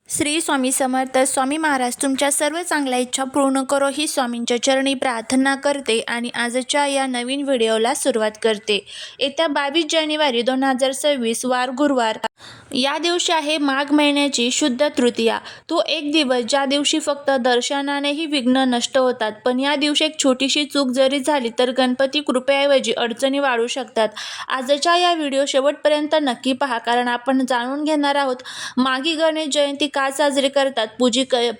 श्री स्वामी समर्थ. स्वामी महाराज तुमच्या सर्व चांगल्या इच्छा पूर्ण करो ही स्वामींच्या चरणी प्रार्थना करते आणि आजच्या या नवीन व्हिडिओला सुरुवात करते. येत्या 22 जानेवारी 2026 वार गुरुवार या दिवशी आहे माघ महिन्याची शुद्ध तृतीया. तो एक दिवस ज्या दिवशी फक्त दर्शनानेही विघ्न नष्ट होतात. पण या दिवशी एक छोटीशी चूक जरी झाली तर गणपती कृपेऐवजी अडचणी वाढू शकतात. आजच्या या व्हिडिओ शेवटपर्यंत नक्की पहा, कारण आपण जाणून घेणार आहोत माघी गणेश जयंती का साजरी करतात,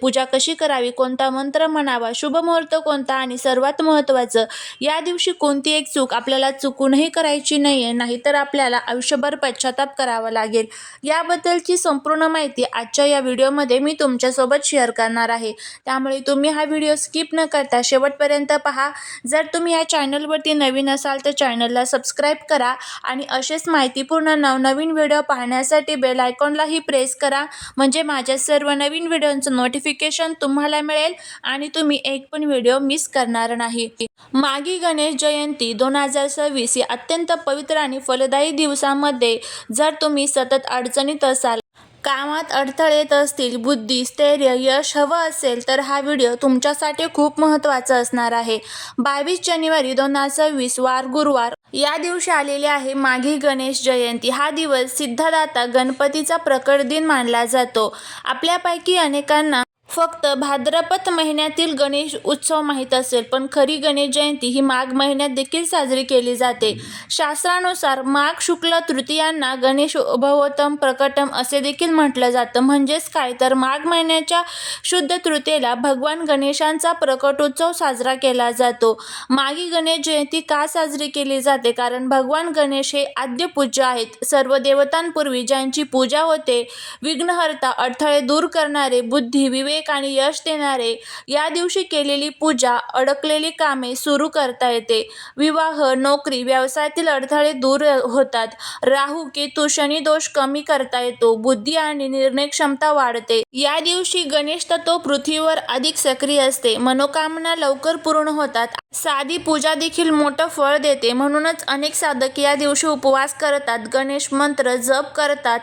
पूजा कशी करावी, कोणता मंत्र म्हणावा, शुभ मुहूर्त कोणता आणि सर्वात महत्त्वाचं या दिवशी कोणती एक चूक आपल्याला चुकूनही करायची नाहीये, नाहीतर आपल्याला आयुष्यभर पश्चाताप करावा लागेल. याबद्दलची संपूर्ण माहिती आजच्या या व्हिडिओमध्ये मी तुमच्यासोबत शेअर करणार आहे. त्यामुळे तुम्ही हा व्हिडिओ स्किप न करता शेवटपर्यंत पहा. जर तुम्ही या चॅनलवरती नवीन असाल तर चॅनलला सबस्क्राईब करा आणि असेच माहितीपूर्ण नवनवीन व्हिडिओ पाहण्यासाठी बेल आयकॉनलाही प्रेस करा, म्हणजे माझ्या सर्व नवीन व्हिडिओचं नोटिफिकेशन तुम्हाला मिळेल आणि तुम्ही एक पण व्हिडिओ मिस करणार नाही. माघी गणेश जयंती 2026 या अत्यंत पवित्र आणि फलदायी दिवसामध्ये जर तुम्ही सतत अडचणीत असाल, कामात अडथळे येत असतील, बुद्धी, स्थैर्य, यश हवं असेल तर हा व्हिडिओ तुमच्यासाठी खूप महत्त्वाचा असणार आहे. 22 जानेवारी 2026 वार गुरुवार या दिवशी आलेले आहे माघी गणेश जयंती. हा दिवस सिद्धदाता गणपतीचा प्रकट दिन मानला जातो. आपल्यापैकी अनेकांना फक्त भाद्रपद महिन्यातील गणेश उत्सव माहीत असेल, पण खरी गणेश जयंती ही माघ महिन्यात देखील साजरी केली जाते. शास्त्रानुसार माघ शुक्ल तृतीयांना गणेश उभवतम प्रकटम असे देखील म्हटलं जातं. म्हणजेच काय तर माघ महिन्याच्या शुद्ध तृतीयेला भगवान गणेशांचा प्रकटोत्सव साजरा केला जातो. माघी गणेश जयंती का साजरी केली जाते? कारण भगवान गणेश हे आद्य पूज्य आहेत. सर्व देवतांपूर्वी ज्यांची पूजा होते, विघ्नहर्ता, अडथळे दूर करणारे, बुद्धी, विवेक आणि यश देणारे, या दिवशी केलेली पूजा अडकलेली कामे सुरू करता येते. विवाह, नोकरी, व्यवसायातील अडथळे दूर होतात. राहू केतू शनी दोष कमी करता येतो. बुद्धी आणि निर्णय क्षमता वाढते. या दिवशी गणेश तत्व पृथ्वीवर अधिक सक्रिय असते. मनोकामना लवकर पूर्ण होतात. साधी पूजा देखील मोठं फळ देते. म्हणूनच अनेक साधक या दिवशी उपवास करतात, गणेश मंत्र जप करतात,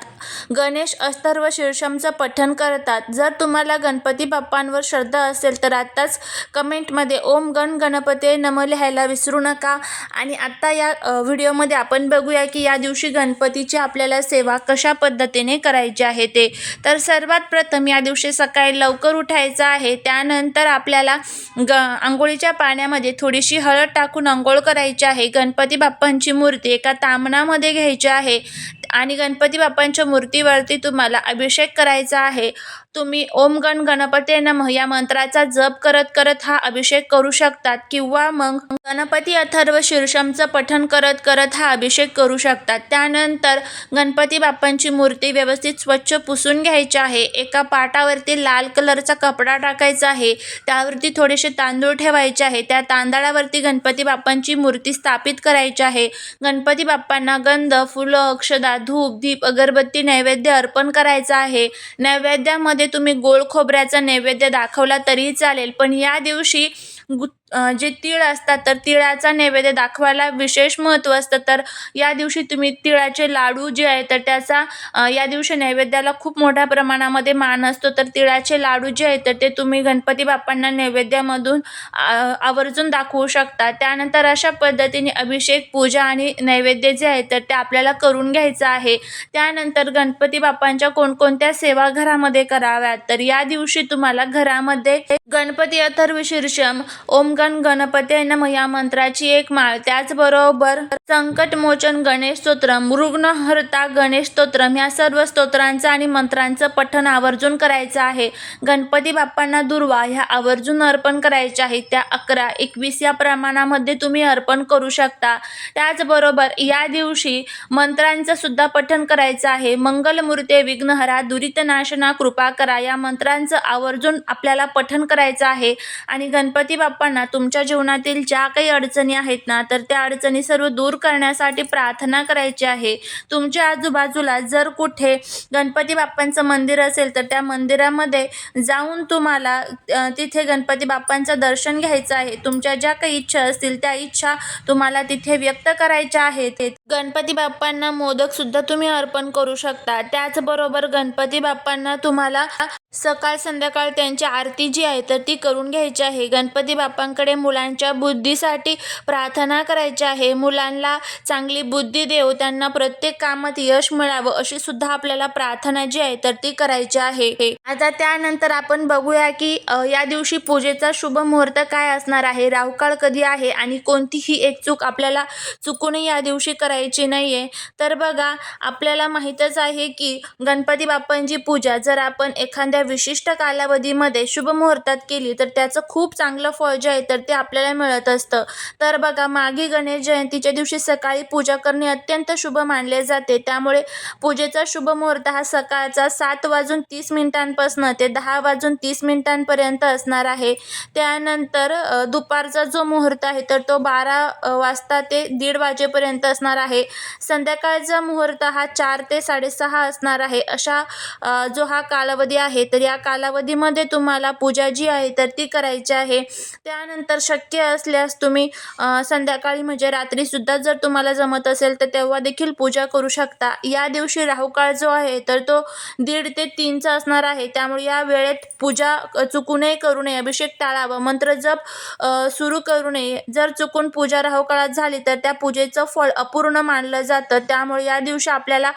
गणेश अथर्व शीर्षमचं पठण करतात. जर तुम्हाला गणपती बाप्पांवर श्रद्धा असेल तर आत्ताच कमेंटमध्ये ओम गण गणपते नमः लिहायला विसरू नका. आणि आत्ता या व्हिडिओमध्ये आपण बघूया की या दिवशी गणपतीची आपल्याला सेवा कशा पद्धतीने करायची आहे ते. तर सर्वात प्रथम या दिवशी सकाळी लवकर उठायचं आहे. त्यानंतर आपल्याला आंघोळीच्या पाण्यामध्ये थोडीशी हळद टाकून आंघोळ करायची आहे. गणपती बाप्पांची मूर्ती एका ताम्हणामध्ये घ्यायची आहे आणि गणपती बाप्पांच्या मूर्तीवरती तुम्हाला अभिषेक करायचा आहे. तुम्ही ओम गण गणपते नमः या मंत्राचा जप करत करत हा अभिषेक करू शकतात, किंवा मग गणपती अथर्व शीर्षमचं पठण करत करत हा अभिषेक करू शकतात. त्यानंतर गणपती बाप्पांची मूर्ती व्यवस्थित स्वच्छ पुसून घ्यायची आहे. एका पाटावरती लाल कलरचा कपडा टाकायचा आहे. त्यावरती थोडेसे तांदूळ ठेवायचे आहे. त्या तांदळावरती गणपती बाप्पांची मूर्ती स्थापित करायची आहे. गणपती बाप्पांना गंध, फुलं, अक्षदा, धूप, दीप, अगरबत्ती नैवेद्य अर्पण करायचा आहे. नैवेद्यामध्ये तुम्ही गोड खोबऱ्याचा नैवेद्य दाखवला तरीही चालेल, पण या दिवशी जे तीळ असतात तर तिळाचा नैवेद्य दाखवायला विशेष महत्त्व असतं. तर या दिवशी तुम्ही तिळाचे लाडू जे आहे तर त्याचा या दिवशी नैवेद्याला खूप मोठ्या प्रमाणामध्ये मान असतो. तर तिळाचे लाडू जे आहेत तर ते तुम्ही गणपती बाप्पांना नैवेद्यामधून आवर्जून दाखवू शकता. त्यानंतर अशा पद्धतीने अभिषेक, पूजा आणि नैवेद्य जे आहे तर ते आपल्याला करून घ्यायचं आहे. त्यानंतर गणपती बाप्पांच्या कोणकोणत्या सेवा घरामध्ये कराव्यात, तर या दिवशी तुम्हाला घरामध्ये गणपती अथर्व शीर्षम, ओम गण गणपते नमः या मंत्राची एक माळ, त्याचबरोबर संकटमोचन गणेश स्तोत्रम, मृग्नहर्ता गणेश स्तोत्रम या सर्व स्तोत्रांचं आणि मंत्रांचं पठण आवर्जून करायचं आहे. गणपती बाप्पांना दुर्वा ह्या आवर्जून अर्पण करायच्या आहेत. त्या 11, 21 या प्रमाणामध्ये तुम्ही अर्पण करू शकता. त्याचबरोबर या दिवशी मंत्रांचं सुद्धा पठण करायचं आहे. मंगलमूर्ते विघ्नहरा दुरितनाशना कृपा करा या मंत्रांचं आवर्जून आपल्याला पठण करायचं आहे. आणि गणपती बाप्पांना तुमच्या जीवनातील ज्या काही अडचणी आहेत ना, तर त्या अडचणी सर्व दूर करण्यासाठी प्रार्थना करायची आहे. तुमच्या आजूबाजूला जर कुठे गणपती बाप्पांचं मंदिर असेल, तर त्या मंदिरामध्ये जाऊन तुम्हाला तिथे गणपती बाप्पांचं दर्शन घ्यायचं आहे. तुमच्या ज्या काही इच्छा असतील त्या इच्छा तुम्हाला तिथे व्यक्त करायच्या आहेत. गणपती बाप्पांना मोदक सुद्धा तुम्ही अर्पण करू शकता. त्याचबरोबर गणपती बाप्पांना तुम्हाला सकाळ संध्याकाळ त्यांची आरती जी आहे तर ती करून घ्यायची आहे. गणपती बाप्पांकडे मुलांच्या बुद्धीसाठी प्रार्थना करायची आहे. मुलांना चांगली बुद्धी देव, त्यांना प्रत्येक कामात यश मिळावं अशी सुद्धा आपल्याला प्रार्थना जी आहे तर ती करायची आहे. आता त्यानंतर आपण बघूया की या दिवशी पूजेचा शुभ मुहूर्त काय असणार आहे, राहुकाळ कधी आहे आणि कोणतीही एक चूक आपल्याला चुकूनही या दिवशी करायची नाहीये. तर बघा, आपल्याला माहीतच आहे की गणपती बाप्पांची पूजा जर आपण एखाद्या विशिष्ट कालावधीमध्ये शुभ मुहूर्तात केली तर त्याचं खूप चांगलं फळ जे आहे तर ते आपल्याला मिळत असतं. तर बघा, मागे गणेश जयंतीच्या दिवशी सकाळी पूजा करणे अत्यंत शुभ मानले जाते. त्यामुळे पूजेचा शुभ मुहूर्त हा सकाळचा 7:30 ते 10:30 असणार आहे. त्यानंतर दुपारचा जो मुहूर्त आहे तर तो 12 वाजता ते 1:30 वाजेपर्यंत असणार आहे. संध्याकाळचा मुहूर्त हा 4 ते 6:30 असणार आहे. अशा जो हा कालावधी आहे तर या कालावधीमध्ये तुम्हाला पूजा जी आहे तर ती करायची आहे. त्यानंतर शक्य असल्यास तुम्ही संध्याकाळी म्हणजे रात्रीसुद्धा जर तुम्हाला जमत असेल तर तेव्हा देखील पूजा करू शकता. या दिवशी राहुकाळ जो आहे तर तो 1:30 ते 3चा असणार आहे. त्यामुळे या वेळेत पूजा चुकूनही करू नये. अभिषेक टाळावा, मंत्र जप सुरू करू नये. जर चुकून पूजा राहुकाळात झाली तर त्या पूजेचं फळ अपूर्ण मानलं जातं. त्यामुळे या दिवशी आपल्याला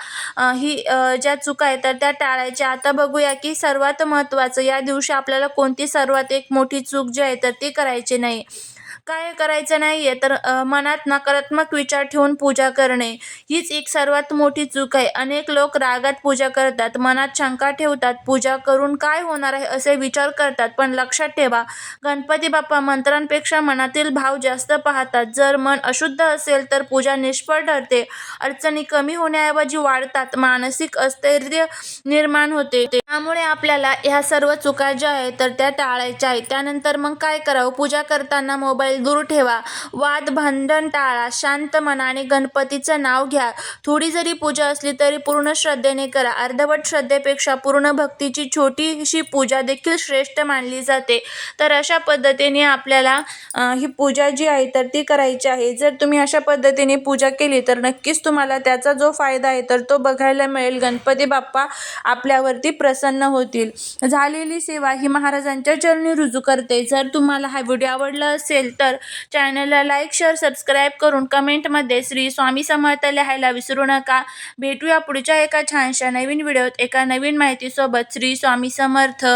ही ज्या चुका आहेत तर त्या टाळायच्या. आता बघूया की सर्वात महत्त्वाचं, या दिवशी आपल्याला कोणती सर्वात एक मोठी चूक जी आहे तर ती करायची नाही. काय करायचं नाहीये तर मनात नकारात्मक विचार ठेवून पूजा करणे हीच एक सर्वात मोठी चूक आहे. अनेक लोक रागात पूजा करतात, मनात शंका ठेवतात, पूजा करून काय होणार आहे असे विचार करतात. पण लक्षात ठेवा, गणपती बाप्पा मंत्रांपेक्षा मनातील भाव जास्त पाहतात. जर मन अशुद्ध असेल तर पूजा निष्फळ ठरते. अडचणी कमी होण्याऐवजी वाढतात, मानसिक अस्थिर्य निर्माण होते. त्यामुळे आपल्याला ह्या सर्व चुका ज्या आहेत तर त्या टाळायच्या आहेत. त्यानंतर मग काय करावं, पूजा करताना मोबाईल दूर ठेवा, वाद भांडण टाळा, शांत मनाने गणपतीचं नाव घ्या. थोडी जरी पूजा असली तरी पूर्ण श्रद्धेने करा. अर्धवट श्रद्धेपेक्षा पूर्ण भक्तीची छोटीशी पूजा देखील श्रेष्ठ मानली जाते. तर अशा पद्धतीने आपल्याला ही पूजा जी आहे तर ती करायची आहे. जर तुम्ही अशा पद्धतीने पूजा केली तर नक्कीच तुम्हाला त्याचा जो फायदा आहे तर तो बघायला मिळेल. गणपती बाप्पा आपल्यावरती प्रसन्न होतील. झालेली सेवा ही महाराजांच्या चरणी रुजू करते. जर तुम्हाला हा व्हिडिओ आवडला असेल तर चॅनलला लाईक, शेअर, सबस्क्राईब करून कमेंटमध्ये श्री स्वामी समर्थ लिहायला विसरू नका. भेटूया पुढच्या एका छानशा नवीन व्हिडिओत एका नवीन माहितीसोबत. श्री स्वामी समर्थ.